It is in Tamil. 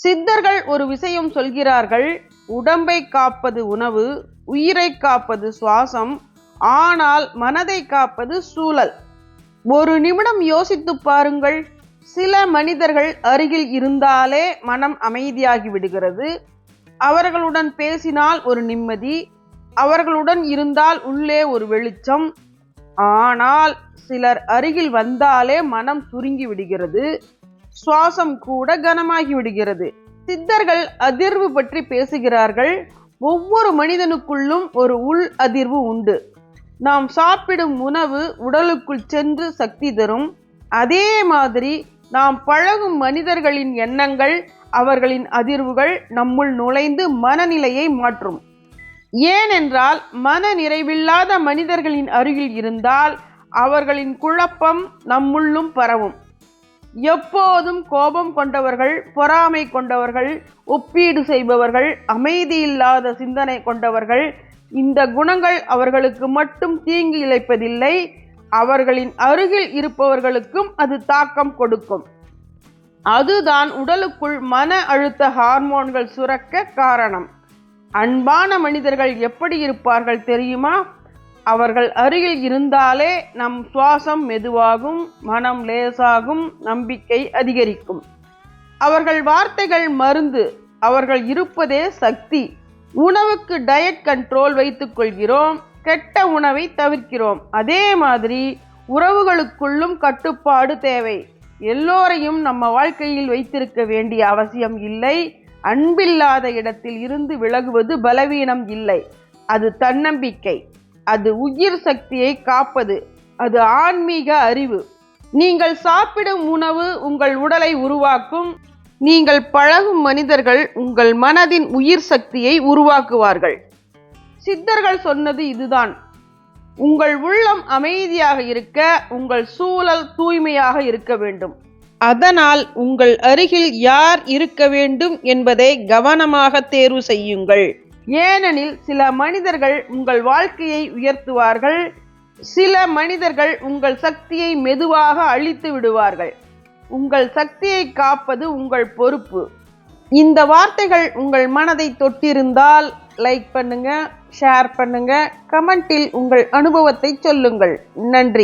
சித்தர்கள் ஒரு விஷயம் சொல்கிறார்கள், உடம்பை காப்பது உணவு, உயிரை காப்பது சுவாசம், ஆனால் மனதை காப்பது சூழல். ஒரு நிமிடம் யோசித்து பாருங்கள். சில மனிதர்கள் அருகில் இருந்தாலே மனம் அமைதியாகி விடுகிறது. அவர்களுடன் பேசினால் ஒரு நிம்மதி, அவர்களுடன் இருந்தால் உள்ளே ஒரு வெளிச்சம். ஆனால் சிலர் அருகில் வந்தாலே மனம் சுருங்கி விடுகிறது, சுவாசம் கூட கனமாகி விடுகிறது. சித்தர்கள் அதிர்வு பற்றி பேசுகிறார்கள். ஒவ்வொரு மனிதனுக்குள்ளும் ஒரு உள் அதிர்வு உண்டு. நாம் சாப்பிடும் உணவு உடலுக்குள் சென்று சக்தி தரும். அதே மாதிரி நாம் பழகும் மனிதர்களின் எண்ணங்கள், அவர்களின் அதிர்வுகள் நம்முள் நுழைந்து மனநிலையை மாற்றும். ஏனென்றால் மன நிறைவில்லாத மனிதர்களின் அருகில் இருந்தால் அவர்களின் குழப்பம் நம்முள்ளும் பரவும். எப்போதும் கோபம் கொண்டவர்கள், பொறாமை கொண்டவர்கள், ஒப்பீடு செய்பவர்கள், அமைதியில்லாத சிந்தனை கொண்டவர்கள், இந்த குணங்கள் அவர்களுக்கு மட்டும் தீங்கு இழைப்பதில்லை, அவர்களின் அருகில் இருப்பவர்களுக்கும் அது தாக்கம் கொடுக்கும். அதுதான் உடலுக்குள் மன அழுத்த ஹார்மோன்கள் சுரக்க காரணம். அன்பான மனிதர்கள் எப்படி இருப்பார்கள் தெரியுமா? அவர்கள் அருகில் இருந்தாலே நம் சுவாசம் மெதுவாகும், மனம் லேசாகும், நம்பிக்கை அதிகரிக்கும். அவர்கள் வார்த்தைகள் மருந்து, அவர்கள் இருப்பதே சக்தி. உணவுக்கு டயட் கண்ட்ரோல் வைத்துக் கொள்கிறோம், கெட்ட உணவை தவிர்க்கிறோம். அதே மாதிரி உறவுகளுக்குள்ளும் கட்டுப்பாடு தேவை. எல்லோரையும் நம்ம வாழ்க்கையில் வைத்திருக்க வேண்டிய அவசியம் இல்லை. அன்பில்லாத இடத்தில் இருந்து விலகுவது பலவீனம் இல்லை, அது தன்னம்பிக்கை. அது உயிர் சக்தியை காப்பது, அது ஆன்மீக அறிவு. நீங்கள் சாப்பிடும் உணவு உங்கள் உடலை உருவாக்கும். நீங்கள் பழகும் மனிதர்கள் உங்கள் மனதின் உயிர் சக்தியை உருவாக்குவார்கள். சித்தர்கள் சொன்னது இதுதான். உங்கள் உள்ளம் அமைதியாக இருக்க உங்கள் சூழல் தூய்மையாக இருக்க வேண்டும். அதனால் உங்கள் அருகில் யார் இருக்க வேண்டும் என்பதை கவனமாக தேர்வு செய்யுங்கள். ஏனெனில் சில மனிதர்கள் உங்கள் வாழ்க்கையை உயர்த்துவார்கள், சில மனிதர்கள் உங்கள் சக்தியை மெதுவாக அழித்து விடுவார்கள். உங்கள் சக்தியை காப்பது உங்கள் பொறுப்பு. இந்த வார்த்தைகள் உங்கள் மனதை தொட்டிருந்தால் லைக் பண்ணுங்க, ஷேர் பண்ணுங்க, கமெண்டில் உங்கள் அனுபவத்தை சொல்லுங்கள். நன்றி.